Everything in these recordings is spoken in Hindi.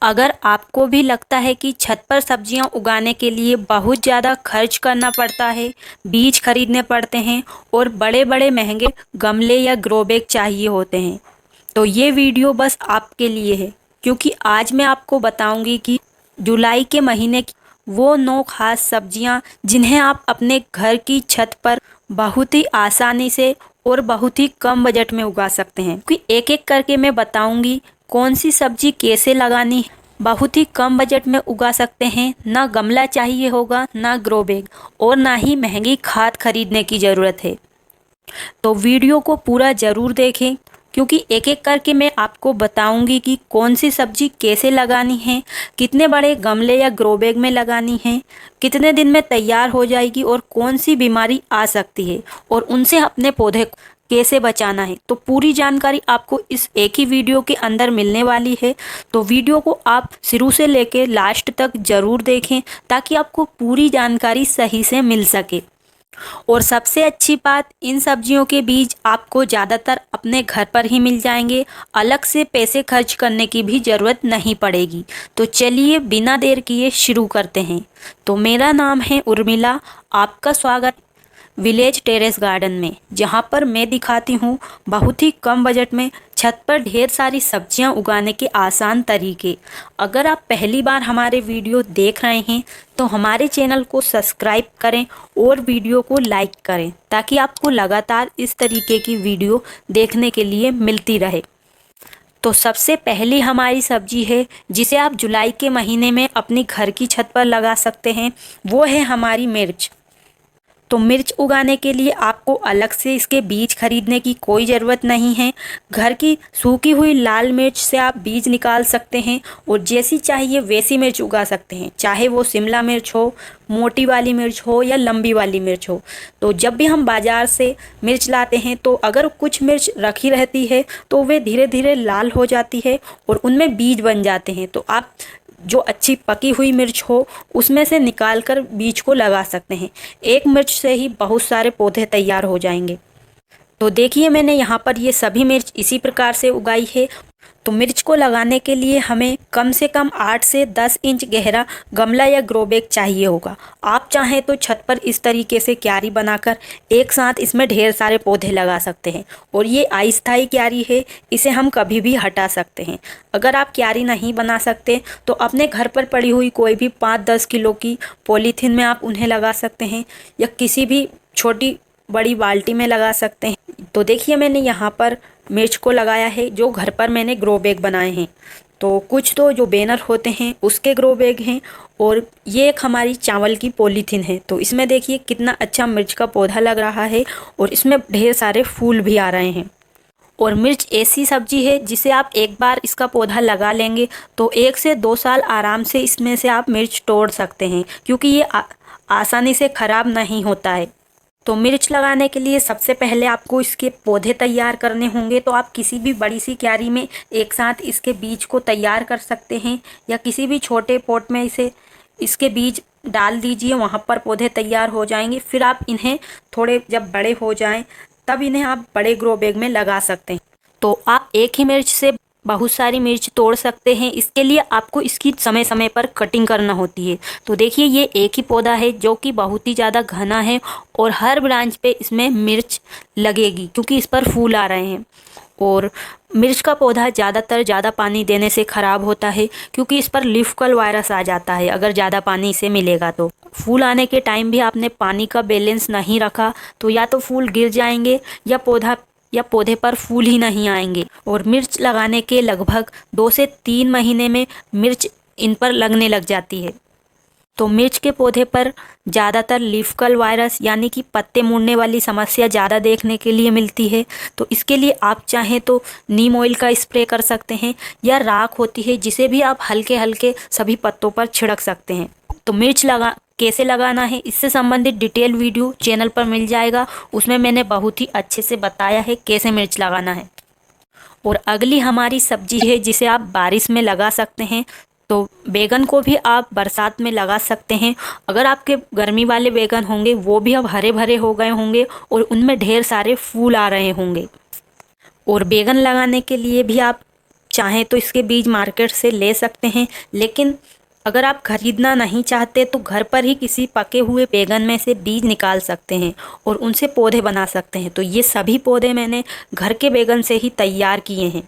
अगर आपको भी लगता है कि छत पर सब्जियां उगाने के लिए बहुत ज़्यादा खर्च करना पड़ता है, बीज खरीदने पड़ते हैं और बड़े बड़े महंगे गमले या ग्रो बैग चाहिए होते हैं, तो ये वीडियो बस आपके लिए है। क्योंकि आज मैं आपको बताऊंगी कि जुलाई के महीने की वो 9 खास सब्जियां जिन्हें आप अपने घर की छत पर बहुत ही आसानी से और बहुत ही कम बजट में उगा सकते हैं। क्योंकि एक एक करके मैं बताऊंगी कौन सी सब्जी कैसे लगानी है। बहुत ही कम बजट में उगा सकते हैं, ना गमला चाहिए होगा, ना ग्रो बैग, और ना ही महंगी खाद खरीदने की ज़रूरत है। तो वीडियो को पूरा ज़रूर देखें, क्योंकि एक एक करके मैं आपको बताऊंगी कि कौन सी सब्जी कैसे लगानी है, कितने बड़े गमले या ग्रो बैग में लगानी है, कितने दिन में तैयार हो जाएगी और कौन सी बीमारी आ सकती है और उनसे अपने पौधे को कैसे बचाना है। तो पूरी जानकारी आपको इस एक ही वीडियो के अंदर मिलने वाली है। तो वीडियो को आप शुरू से लेकर लास्ट तक ज़रूर देखें, ताकि आपको पूरी जानकारी सही से मिल सके। और सबसे अच्छी बात, इन सब्जियों के बीज आपको ज़्यादातर अपने घर पर ही मिल जाएंगे, अलग से पैसे खर्च करने की भी ज़रूरत नहीं पड़ेगी। तो चलिए बिना देर किए शुरू करते हैं। तो मेरा नाम है उर्मिला, आपका स्वागत विलेज टेरेस गार्डन में, जहां पर मैं दिखाती हूं बहुत ही कम बजट में छत पर ढेर सारी सब्जियां उगाने के आसान तरीके। अगर आप पहली बार हमारे वीडियो देख रहे हैं तो हमारे चैनल को सब्सक्राइब करें और वीडियो को लाइक करें, ताकि आपको लगातार इस तरीके की वीडियो देखने के लिए मिलती रहे। तो सबसे पहली हमारी सब्जी है जिसे आप जुलाई के महीने में अपनी घर की छत पर लगा सकते हैं, वो है हमारी मिर्च। तो मिर्च उगाने के लिए आपको अलग से इसके बीज खरीदने की कोई ज़रूरत नहीं है। घर की सूखी हुई लाल मिर्च से आप बीज निकाल सकते हैं और जैसी चाहिए वैसी मिर्च उगा सकते हैं, चाहे वो शिमला मिर्च हो, मोटी वाली मिर्च हो या लंबी वाली मिर्च हो। तो जब भी हम बाज़ार से मिर्च लाते हैं तो अगर कुछ मिर्च रखी रहती है तो वे धीरे धीरे लाल हो जाती है और उनमें बीज बन जाते हैं। तो आप जो अच्छी पकी हुई मिर्च हो उसमें से निकालकर बीज को लगा सकते हैं। एक मिर्च से ही बहुत सारे पौधे तैयार हो जाएंगे। तो देखिए मैंने यहाँ पर ये सभी मिर्च इसी प्रकार से उगाई है। तो मिर्च को लगाने के लिए हमें कम से कम 8 से 10 इंच गहरा गमला या ग्रो बैग चाहिए होगा। आप चाहें तो छत पर इस तरीके से क्यारी बनाकर एक साथ इसमें ढेर सारे पौधे लगा सकते हैं। और ये अस्थायी क्यारी है, इसे हम कभी भी हटा सकते हैं। अगर आप क्यारी नहीं बना सकते तो अपने घर पर पड़ी हुई कोई भी 5-10 किलो की पॉलीथीन में आप उन्हें लगा सकते हैं, या किसी भी छोटी बड़ी बाल्टी में लगा सकते हैं। तो देखिए मैंने यहाँ पर मिर्च को लगाया है, जो घर पर मैंने ग्रो बैग बनाए हैं। तो कुछ तो जो बैनर होते हैं उसके ग्रो बैग हैं, और ये एक हमारी चावल की पॉलीथीन है। तो इसमें देखिए कितना अच्छा मिर्च का पौधा लग रहा है और इसमें ढेर सारे फूल भी आ रहे हैं। और मिर्च ऐसी सब्जी है जिसे आप एक बार इसका पौधा लगा लेंगे तो 1 से 2 साल आराम से इसमें से आप मिर्च तोड़ सकते हैं, क्योंकि ये आसानी से ख़राब नहीं होता है। तो मिर्च लगाने के लिए सबसे पहले आपको इसके पौधे तैयार करने होंगे। तो आप किसी भी बड़ी सी क्यारी में एक साथ इसके बीज को तैयार कर सकते हैं, या किसी भी छोटे पॉट में इसके बीज डाल दीजिए, वहाँ पर पौधे तैयार हो जाएंगे। फिर आप इन्हें थोड़े जब बड़े हो जाएं तब इन्हें आप बड़े ग्रो बैग में लगा सकते हैं। तो आप एक ही मिर्च से बहुत सारी मिर्च तोड़ सकते हैं। इसके लिए आपको इसकी समय समय पर कटिंग करना होती है। तो देखिए ये एक ही पौधा है जो कि बहुत ही ज़्यादा घना है, और हर ब्रांच पे इसमें मिर्च लगेगी, क्योंकि इस पर फूल आ रहे हैं। और मिर्च का पौधा ज़्यादा पानी देने से ख़राब होता है, क्योंकि इस पर लीफ कर्ल वायरस आ जाता है अगर ज़्यादा पानी इसे मिलेगा। तो फूल आने के टाइम भी आपने पानी का बैलेंस नहीं रखा तो या तो फूल गिर जाएंगे या पौधे पर फूल ही नहीं आएंगे। और मिर्च लगाने के लगभग 2 से 3 महीने में मिर्च इन पर लगने लग जाती है। तो मिर्च के पौधे पर ज़्यादातर लीफ कर्ल वायरस यानी कि पत्ते मुड़ने वाली समस्या ज़्यादा देखने के लिए मिलती है। तो इसके लिए आप चाहें तो नीम ऑयल का स्प्रे कर सकते हैं, या राख होती है जिसे भी आप हल्के हल्के सभी पत्तों पर छिड़क सकते हैं। तो मिर्च कैसे लगाना है इससे संबंधित डिटेल वीडियो चैनल पर मिल जाएगा। उसमें मैंने बहुत ही अच्छे से बताया है कैसे मिर्च लगाना है। और अगली हमारी सब्जी है जिसे आप बारिश में लगा सकते हैं। तो बैगन को भी आप बरसात में लगा सकते हैं। अगर आपके गर्मी वाले बैगन होंगे वो भी अब हरे भरे हो गए होंगे और उनमें ढेर सारे फूल आ रहे होंगे। और बैगन लगाने के लिए भी आप चाहें तो इसके बीज मार्केट से ले सकते हैं, लेकिन अगर आप खरीदना नहीं चाहते तो घर पर ही किसी पके हुए बैगन में से बीज निकाल सकते हैं और उनसे पौधे बना सकते हैं। तो ये सभी पौधे मैंने घर के बैगन से ही तैयार किए हैं।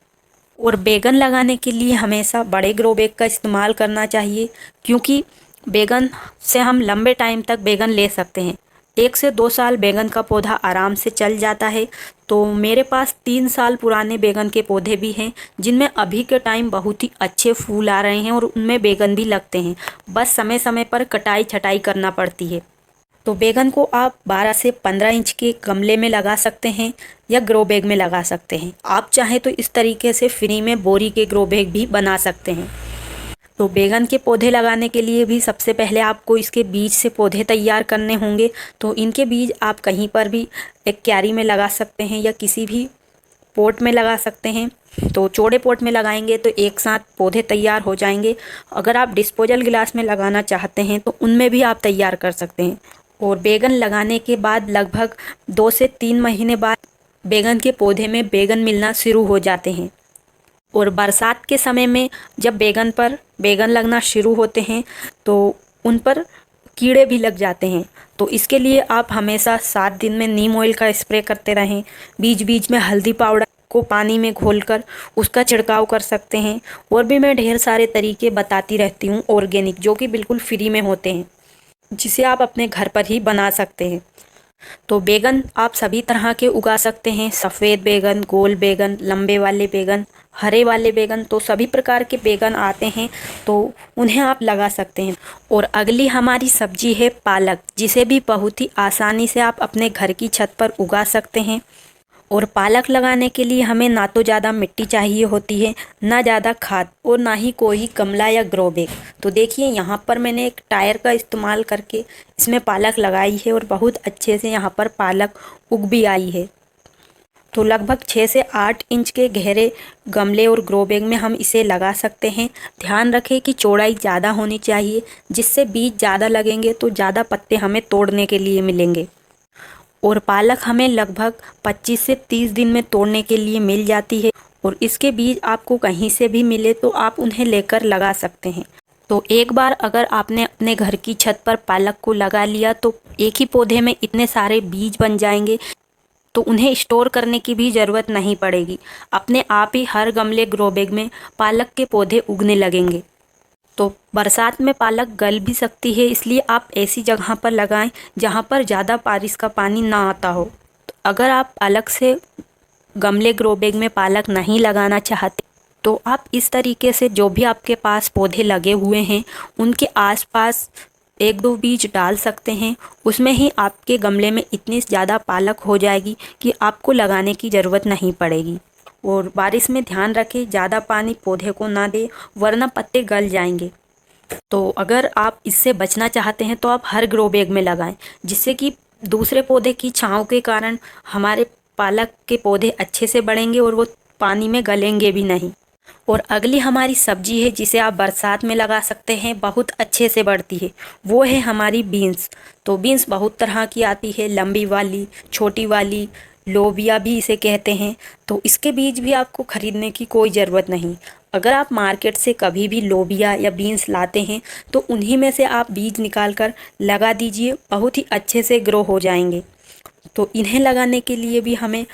और बैगन लगाने के लिए हमेशा बड़े ग्रो बैग का इस्तेमाल करना चाहिए, क्योंकि बैगन से हम लंबे टाइम तक बैगन ले सकते हैं। 1 से 2 साल बैगन का पौधा आराम से चल जाता है। तो मेरे पास 3 साल पुराने बैगन के पौधे भी हैं, जिनमें अभी के टाइम बहुत ही अच्छे फूल आ रहे हैं और उनमें बैगन भी लगते हैं। बस समय समय पर कटाई छटाई करना पड़ती है। तो बैगन को आप 12 से 15 इंच के गमले में लगा सकते हैं या ग्रो बैग में लगा सकते हैं। आप चाहें तो इस तरीके से फ्री में बोरी के ग्रो बैग भी बना सकते हैं। तो बैगन के पौधे लगाने के लिए भी सबसे पहले आपको इसके बीज से पौधे तैयार करने होंगे। तो इनके बीज आप कहीं पर भी एक क्यारी में लगा सकते हैं या किसी भी पॉट में लगा सकते हैं। तो चौड़े पॉट में लगाएंगे तो एक साथ पौधे तैयार हो जाएंगे। अगर आप डिस्पोजल गिलास में लगाना चाहते हैं तो उनमें भी आप तैयार कर सकते हैं। और बैगन लगाने के बाद लगभग 2 से 3 महीने बाद बैगन के पौधे में बैगन मिलना शुरू हो जाते हैं। और बरसात के समय में जब बैगन पर बैगन लगना शुरू होते हैं तो उन पर कीड़े भी लग जाते हैं। तो इसके लिए आप हमेशा 7 दिन में नीम ऑयल का स्प्रे करते रहें। बीच बीच में हल्दी पाउडर को पानी में घोलकर उसका छिड़काव कर सकते हैं। और भी मैं ढेर सारे तरीके बताती रहती हूँ ऑर्गेनिक, जो कि बिल्कुल फ्री में होते हैं, जिसे आप अपने घर पर ही बना सकते हैं। तो बैगन आप सभी तरह के उगा सकते हैं, सफ़ेद बैगन, गोल बैगन, लंबे वाले बैगन, हरे वाले बैगन। तो सभी प्रकार के बैगन आते हैं, तो उन्हें आप लगा सकते हैं। और अगली हमारी सब्जी है पालक, जिसे भी बहुत ही आसानी से आप अपने घर की छत पर उगा सकते हैं। और पालक लगाने के लिए हमें ना तो ज़्यादा मिट्टी चाहिए होती है, ना ज़्यादा खाद, और ना ही कोई गमला या ग्रो बैग। तो देखिए यहाँ पर मैंने एक टायर का इस्तेमाल करके इसमें पालक लगाई है और बहुत अच्छे से यहाँ पर पालक उग भी आई है। तो लगभग 6 से 8 इंच के गहरे गमले और ग्रो बैग में हम इसे लगा सकते हैं। ध्यान रखें कि चौड़ाई ज़्यादा होनी चाहिए, जिससे बीज ज़्यादा लगेंगे तो ज़्यादा पत्ते हमें तोड़ने के लिए मिलेंगे। और पालक हमें लगभग 25 से 30 दिन में तोड़ने के लिए मिल जाती है। और इसके बीज आपको कहीं से भी मिले तो आप उन्हें लेकर लगा सकते हैं। तो एक बार अगर आपने अपने घर की छत पर पालक को लगा लिया तो एक ही पौधे में इतने सारे बीज बन जाएंगे, तो उन्हें स्टोर करने की भी ज़रूरत नहीं पड़ेगी। अपने आप ही हर गमले ग्रो बैग में पालक के पौधे उगने लगेंगे। तो बरसात में पालक गल भी सकती है, इसलिए आप ऐसी जगह पर लगाएं जहां पर ज़्यादा बारिश का पानी ना आता हो। तो अगर आप अलग से गमले ग्रो बैग में पालक नहीं लगाना चाहते तो आप इस तरीके से जो भी आपके पास पौधे लगे हुए हैं उनके आसपास 1-2 बीज डाल सकते हैं। उसमें ही आपके गमले में इतनी ज़्यादा पालक हो जाएगी कि आपको लगाने की ज़रूरत नहीं पड़ेगी। और बारिश में ध्यान रखें ज़्यादा पानी पौधे को ना दे, वरना पत्ते गल जाएंगे। तो अगर आप इससे बचना चाहते हैं तो आप हर ग्रो बैग में लगाएं, जिससे कि दूसरे पौधे की छांव के कारण हमारे पालक के पौधे अच्छे से बढ़ेंगे और वो पानी में गलेंगे भी नहीं। और अगली हमारी सब्जी है जिसे आप बरसात में लगा सकते हैं, बहुत अच्छे से बढ़ती है, वो है हमारी बीन्स। तो बीन्स बहुत तरह की आती है, लंबी वाली, छोटी वाली, लोबिया भी इसे कहते हैं। तो इसके बीज भी आपको खरीदने की कोई ज़रूरत नहीं। अगर आप मार्केट से कभी भी लोबिया या बीन्स लाते हैं तो उन्हीं में से आप बीज निकाल कर लगा दीजिए, बहुत ही अच्छे से ग्रो हो जाएंगे। तो इन्हें लगाने के लिए भी हमें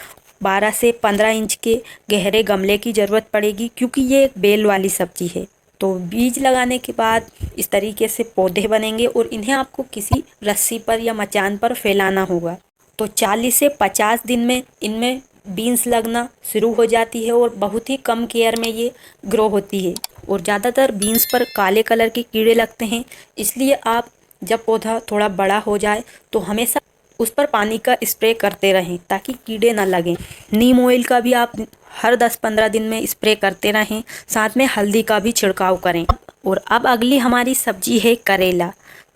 12 से 15 इंच के गहरे गमले की ज़रूरत पड़ेगी, क्योंकि ये एक बेल वाली सब्जी है। तो बीज लगाने के बाद इस तरीके से पौधे बनेंगे और इन्हें आपको किसी रस्सी पर या मचान पर फैलाना होगा। तो 40 से 50 दिन में इनमें बीन्स लगना शुरू हो जाती है और बहुत ही कम केयर में ये ग्रो होती है। और ज़्यादातर बीन्स पर काले कलर के कीड़े लगते हैं, इसलिए आप जब पौधा थोड़ा बड़ा हो जाए तो हमेशा उस पर पानी का स्प्रे करते रहें ताकि कीड़े ना लगें। नीम ऑयल का भी आप हर 10-15 दिन में स्प्रे करते रहें, साथ में हल्दी का भी छिड़काव करें। और अब अगली हमारी सब्जी है करेला।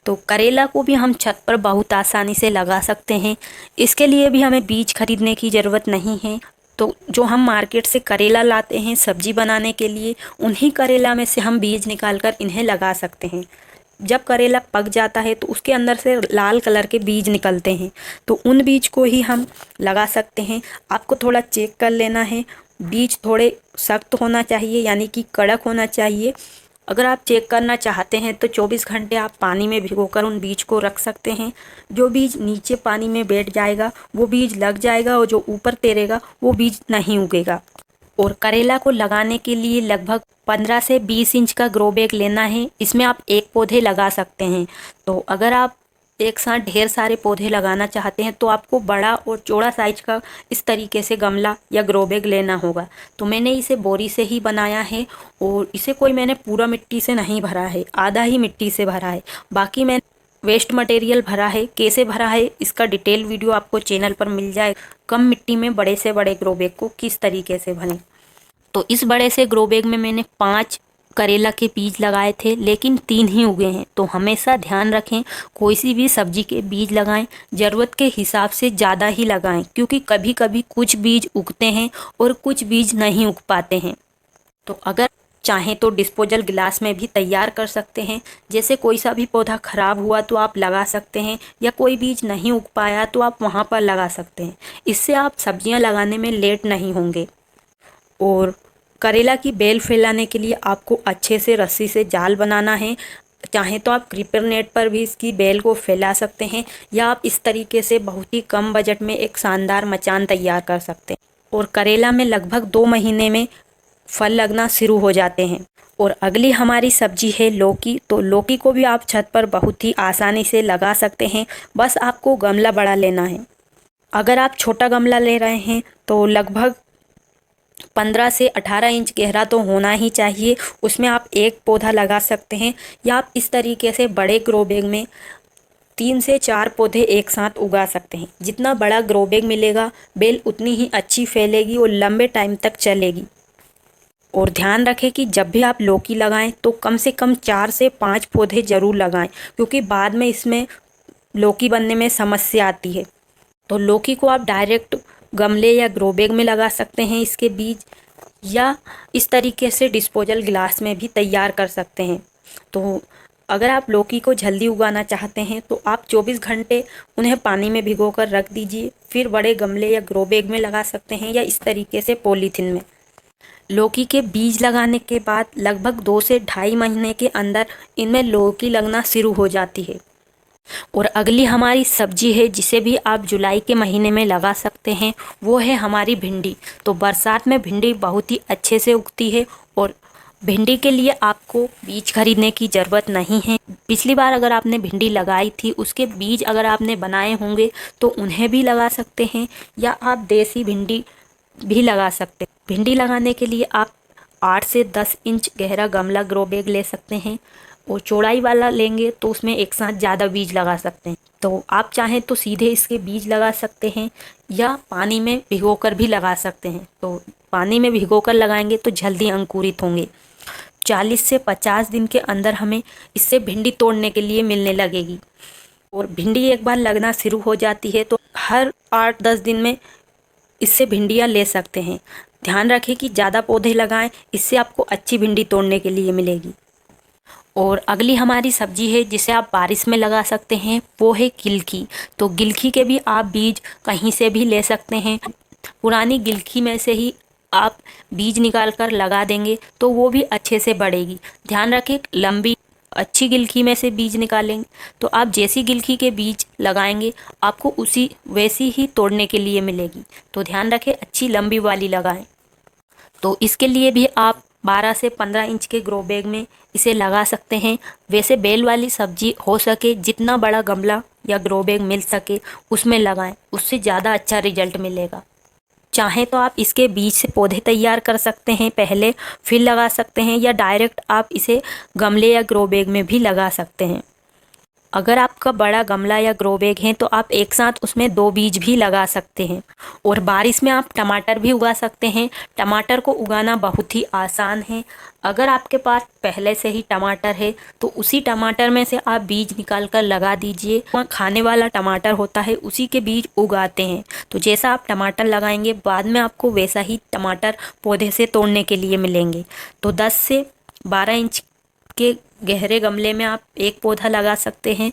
तो करेला को भी हम छत पर बहुत आसानी से लगा सकते हैं। इसके लिए भी हमें बीज खरीदने की ज़रूरत नहीं है। तो जो हम मार्केट से करेला लाते हैं सब्जी बनाने के लिए, उन्हीं करेला में से हम बीज निकाल कर इन्हें लगा सकते हैं। जब करेला पक जाता है तो उसके अंदर से लाल कलर के बीज निकलते हैं, तो उन बीज को ही हम लगा सकते हैं। आपको थोड़ा चेक कर लेना है, बीज थोड़े सख्त होना चाहिए, यानी कि कड़क होना चाहिए। अगर आप चेक करना चाहते हैं तो 24 घंटे आप पानी में भिगोकर उन बीज को रख सकते हैं। जो बीज नीचे पानी में बैठ जाएगा वो बीज लग जाएगा, और जो ऊपर तैरेगा वो बीज नहीं उगेगा। और करेला को लगाने के लिए लगभग 15 से 20 इंच का ग्रो बैग लेना है। इसमें आप एक पौधे लगा सकते हैं। तो अगर आप एक साथ ढेर सारे पौधे लगाना चाहते हैं तो आपको बड़ा और चौड़ा साइज का इस तरीके से गमला या ग्रो बैग लेना होगा। तो मैंने इसे बोरी से ही बनाया है, और इसे कोई मैंने पूरा मिट्टी से नहीं भरा है, आधा ही मिट्टी से भरा है। बाकी मैंने वेस्ट मटेरियल भरा है। कैसे भरा है इसका डिटेल वीडियो आपको चैनल पर मिल जाए। कम मिट्टी में बड़े से बड़े ग्रो बैग को किस तरीके से भरें। तो इस बड़े से ग्रो बैग में मैंने 5 करेला के बीज लगाए थे, लेकिन 3 ही उगे हैं। तो हमेशा ध्यान रखें, कोई सी भी सब्जी के बीज लगाएं ज़रूरत के हिसाब से ज़्यादा ही लगाएं, क्योंकि कभी कभी कुछ बीज उगते हैं और कुछ बीज नहीं उग पाते हैं। तो अगर चाहें तो डिस्पोजल गिलास में भी तैयार कर सकते हैं। जैसे कोई सा भी पौधा खराब हुआ तो आप लगा सकते हैं, या कोई बीज नहीं उग पाया तो आप वहाँ पर लगा सकते हैं। इससे आप सब्जियाँ लगाने में लेट नहीं होंगे। और करेला की बेल फैलाने के लिए आपको अच्छे से रस्सी से जाल बनाना है। चाहे तो आप क्रीपर नेट पर भी इसकी बेल को फैला सकते हैं, या आप इस तरीके से बहुत ही कम बजट में एक शानदार मचान तैयार कर सकते हैं। और करेला में लगभग 2 महीने में फल लगना शुरू हो जाते हैं। और अगली हमारी सब्जी है लौकी। तो लौकी को भी आप छत पर बहुत ही आसानी से लगा सकते हैं, बस आपको गमला बड़ा लेना है। अगर आप छोटा गमला ले रहे हैं तो लगभग 15 से 18 इंच गहरा तो होना ही चाहिए। उसमें आप एक पौधा लगा सकते हैं, या आप इस तरीके से बड़े ग्रो बैग में 3 से 4 पौधे एक साथ उगा सकते हैं। जितना बड़ा ग्रो बैग मिलेगा बेल उतनी ही अच्छी फैलेगी और लंबे टाइम तक चलेगी। और ध्यान रखें कि जब भी आप लौकी लगाएं तो कम से कम 4 से 5 पौधे ज़रूर लगाएं, क्योंकि बाद में इसमें लौकी बनने में समस्या आती है। तो लौकी को आप डायरेक्ट गमले या ग्रो बैग में लगा सकते हैं इसके बीज, या इस तरीके से डिस्पोजल गिलास में भी तैयार कर सकते हैं। तो अगर आप लौकी को जल्दी उगाना चाहते हैं तो आप 24 घंटे उन्हें पानी में भिगोकर रख दीजिए, फिर बड़े गमले या ग्रो बैग में लगा सकते हैं, या इस तरीके से पॉलीथीन में। लौकी के बीज लगाने के बाद लगभग 2 से 2.5 महीने के अंदर इनमें लौकी लगना शुरू हो जाती है। और अगली हमारी सब्जी है जिसे भी आप जुलाई के महीने में लगा सकते हैं, वो है हमारी भिंडी। तो बरसात में भिंडी बहुत ही अच्छे से उगती है, और भिंडी के लिए आपको बीज खरीदने की ज़रूरत नहीं है। पिछली बार अगर आपने भिंडी लगाई थी उसके बीज अगर आपने बनाए होंगे तो उन्हें भी लगा सकते हैं, या आप देसी भिंडी भी लगा सकते हैं। भिंडी लगाने के लिए आप 8 से 10 इंच गहरा गमला ग्रो बैग ले सकते हैं, और चौड़ाई वाला लेंगे तो उसमें एक साथ ज़्यादा बीज लगा सकते हैं। तो आप चाहें तो सीधे इसके बीज लगा सकते हैं, या पानी में भिगोकर भी लगा सकते हैं। तो पानी में भिगोकर लगाएंगे तो जल्दी अंकुरित होंगे। 40 से 50 दिन के अंदर हमें इससे भिंडी तोड़ने के लिए मिलने लगेगी। और भिंडी एक बार लगना शुरू हो जाती है तो हर 8-10 दिन में इससे भिंडियाँ ले सकते हैं। ध्यान रखें कि ज़्यादा पौधे लगाएं, इससे आपको अच्छी भिंडी तोड़ने के लिए मिलेगी। और अगली हमारी सब्जी है जिसे आप बारिश में लगा सकते हैं, वो है गिलकी। तो गिलकी के भी आप बीज कहीं से भी ले सकते हैं। पुरानी गिलकी में से ही आप बीज निकाल कर लगा देंगे तो वो भी अच्छे से बढ़ेगी। ध्यान रखें, लंबी अच्छी गिलकी में से बीज निकालेंगे तो आप जैसी गिलकी के बीज लगाएंगे आपको उसी वैसी ही तोड़ने के लिए मिलेगी। तो ध्यान रखें, अच्छी लंबी वाली लगाएं। तो इसके लिए भी आप 12 से 15 इंच के ग्रो बैग में इसे लगा सकते हैं। वैसे बेल वाली सब्जी हो सके जितना बड़ा गमला या ग्रो बैग मिल सके उसमें लगाएं, उससे ज़्यादा अच्छा रिजल्ट मिलेगा। चाहें तो आप इसके बीज से पौधे तैयार कर सकते हैं पहले, फिर लगा सकते हैं, या डायरेक्ट आप इसे गमले या ग्रो बैग में भी लगा सकते हैं। अगर आपका बड़ा गमला या ग्रो बैग है तो आप एक साथ उसमें 2 बीज भी लगा सकते हैं। और बारिश में आप टमाटर भी उगा सकते हैं। टमाटर को उगाना बहुत ही आसान है। अगर आपके पास पहले से ही टमाटर है तो उसी टमाटर में से आप बीज निकाल कर लगा दीजिए। वहाँ खाने वाला टमाटर होता है उसी के बीज उगाते हैं। तो जैसा आप टमाटर लगाएंगे बाद में आपको वैसा ही टमाटर पौधे से तोड़ने के लिए मिलेंगे। तो 10 से 12 इंच के गहरे गमले में आप एक पौधा लगा सकते हैं।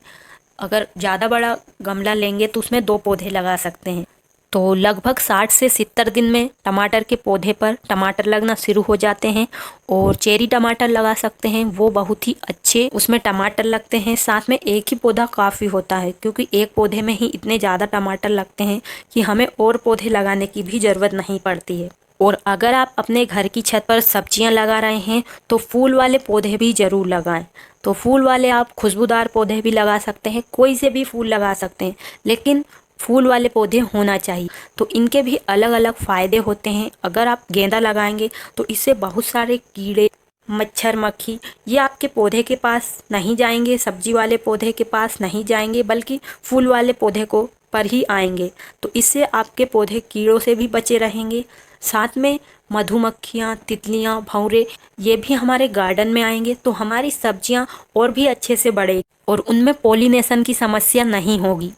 अगर ज़्यादा बड़ा गमला लेंगे तो उसमें 2 पौधे लगा सकते हैं। तो लगभग 60 से 70 दिन में टमाटर के पौधे पर टमाटर लगना शुरू हो जाते हैं और चेरी टमाटर लगा सकते हैं, वो बहुत ही अच्छे उसमें टमाटर लगते हैं। साथ में एक ही पौधा काफ़ी होता है क्योंकि एक पौधे में ही इतने ज़्यादा टमाटर लगते हैं कि हमें और पौधे लगाने की भी ज़रूरत नहीं पड़ती है। और अगर आप अपने घर की छत पर सब्जियां लगा रहे हैं तो फूल वाले पौधे भी ज़रूर लगाएं। तो फूल वाले आप खुशबूदार पौधे भी लगा सकते हैं, कोई से भी फूल लगा सकते हैं, लेकिन फूल वाले पौधे होना चाहिए। तो इनके भी अलग अलग फ़ायदे होते हैं। अगर आप गेंदा लगाएंगे तो इससे बहुत सारे कीड़े, मच्छर, मक्खी ये आपके पौधे के पास नहीं जाएंगे, सब्जी वाले पौधे के पास नहीं जाएंगे, बल्कि फूल वाले पौधे को पर ही आएंगे। तो इससे आपके पौधे कीड़ों से भी बचे रहेंगे। साथ में मधुमक्खियाँ, तितलियाँ, भंवरे ये भी हमारे गार्डन में आएंगे तो हमारी सब्जियाँ और भी अच्छे से बढ़ेगी और उनमें पॉलिनेशन की समस्या नहीं होगी।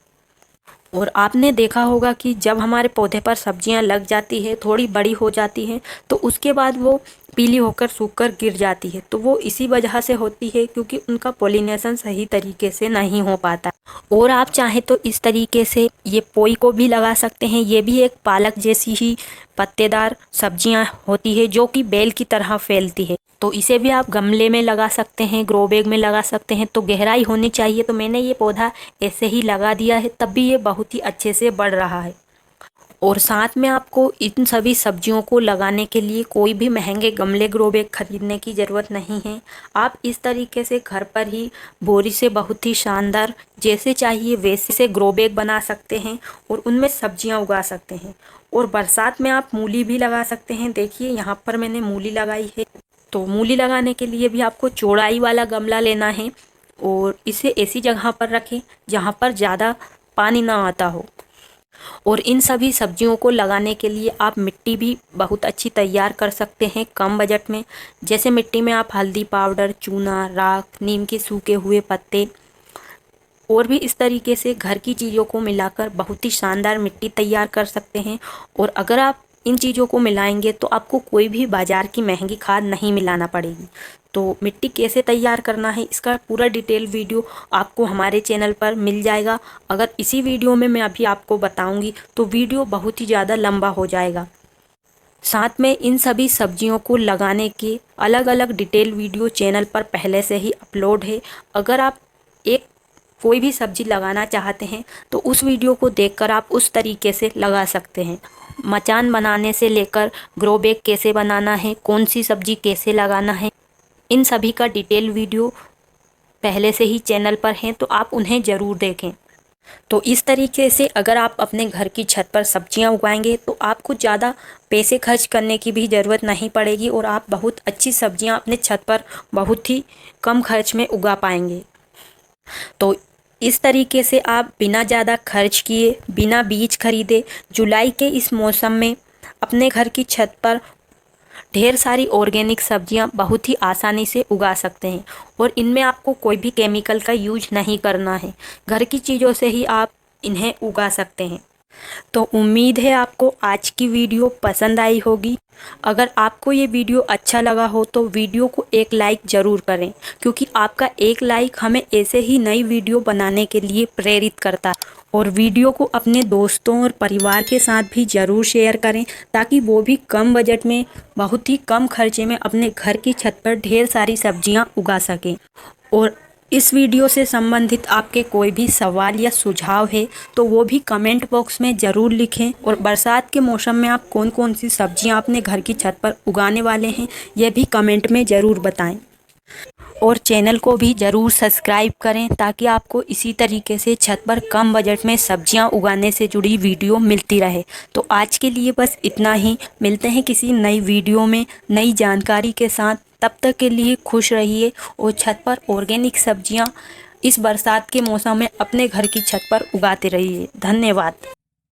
और आपने देखा होगा कि जब हमारे पौधे पर सब्जियां लग जाती है, थोड़ी बड़ी हो जाती हैं, तो उसके बाद वो पीली होकर सूखकर गिर जाती है। तो वो इसी वजह से होती है क्योंकि उनका पॉलिनेशन सही तरीके से नहीं हो पाता। और आप चाहें तो इस तरीके से ये पोई को भी लगा सकते हैं। ये भी एक पालक जैसी ही पत्तेदार सब्जियां होती है जो कि बेल की तरह फैलती है। तो इसे भी आप गमले में लगा सकते हैं, ग्रो बैग में लगा सकते हैं। तो गहराई होनी चाहिए। तो मैंने ये पौधा ऐसे ही लगा दिया है, तब भी ये बहुत ही अच्छे से बढ़ रहा है। और साथ में आपको इन सभी सब्जियों को लगाने के लिए कोई भी महंगे गमले, ग्रो बैग खरीदने की ज़रूरत नहीं है। आप इस तरीके से घर पर ही बोरी से बहुत ही शानदार, जैसे चाहिए वैसे से ग्रो बैग बना सकते हैं और उनमें सब्जियां उगा सकते हैं। और बरसात में आप मूली भी लगा सकते हैं। देखिए यहाँ पर मैंने मूली लगाई है। तो मूली लगाने के लिए भी आपको चौड़ाई वाला गमला लेना है और इसे ऐसी जगह पर रखें जहाँ पर ज़्यादा पानी ना आता हो। और इन सभी सब्जियों को लगाने के लिए आप मिट्टी भी बहुत अच्छी तैयार कर सकते हैं कम बजट में। जैसे मिट्टी में आप हल्दी पाउडर, चूना, राख, नीम के सूखे हुए पत्ते और भी इस तरीके से घर की चीज़ों को मिलाकर बहुत ही शानदार मिट्टी तैयार कर सकते हैं। और अगर आप इन चीज़ों को मिलाएंगे तो आपको कोई भी बाज़ार की महंगी खाद नहीं मिलाना पड़ेगी। तो मिट्टी कैसे तैयार करना है इसका पूरा डिटेल वीडियो आपको हमारे चैनल पर मिल जाएगा। अगर इसी वीडियो में मैं अभी आपको बताऊंगी तो वीडियो बहुत ही ज़्यादा लंबा हो जाएगा। साथ में इन सभी सब्जियों को लगाने के अलग अलग डिटेल वीडियो चैनल पर पहले से ही अपलोड है। अगर आप कोई भी सब्जी लगाना चाहते हैं तो उस वीडियो को देखकर आप उस तरीके से लगा सकते हैं। मचान बनाने से लेकर ग्रो बैग कैसे बनाना है, कौन सी सब्जी कैसे लगाना है, इन सभी का डिटेल वीडियो पहले से ही चैनल पर हैं, तो आप उन्हें ज़रूर देखें। तो इस तरीके से अगर आप अपने घर की छत पर सब्जियां उगाएंगे तो आपको ज़्यादा पैसे खर्च करने की भी ज़रूरत नहीं पड़ेगी और आप बहुत अच्छी सब्जियां अपने छत पर बहुत ही कम खर्च में उगा पाएंगे। तो इस तरीके से आप बिना ज़्यादा खर्च किए, बिना बीज खरीदे जुलाई के इस मौसम में अपने घर की छत पर ढेर सारी ऑर्गेनिक सब्जियां बहुत ही आसानी से उगा सकते हैं। और इनमें आपको कोई भी केमिकल का यूज नहीं करना है। घर की चीज़ों से ही आप इन्हें उगा सकते हैं। तो उम्मीद है आपको आज की वीडियो पसंद आई होगी। अगर आपको ये वीडियो अच्छा लगा हो तो वीडियो को एक लाइक ज़रूर करें, क्योंकि आपका एक लाइक हमें ऐसे ही नई वीडियो बनाने के लिए प्रेरित करता है। और वीडियो को अपने दोस्तों और परिवार के साथ भी ज़रूर शेयर करें ताकि वो भी कम बजट में, बहुत ही कम खर्चे में अपने घर की छत पर ढेर सारी सब्जियां उगा सकें। और इस वीडियो से संबंधित आपके कोई भी सवाल या सुझाव है तो वो भी कमेंट बॉक्स में ज़रूर लिखें। और बरसात के मौसम में आप कौन कौन सी सब्जियां अपने घर की छत पर उगाने वाले हैं यह भी कमेंट में ज़रूर बताएं। और चैनल को भी ज़रूर सब्सक्राइब करें ताकि आपको इसी तरीके से छत पर कम बजट में सब्जियां उगाने से जुड़ी वीडियो मिलती रहे। तो आज के लिए बस इतना ही। मिलते हैं किसी नई वीडियो में नई जानकारी के साथ। तब तक के लिए खुश रहिए और छत पर ऑर्गेनिक सब्जियां इस बरसात के मौसम में अपने घर की छत पर उगाते रहिए। धन्यवाद।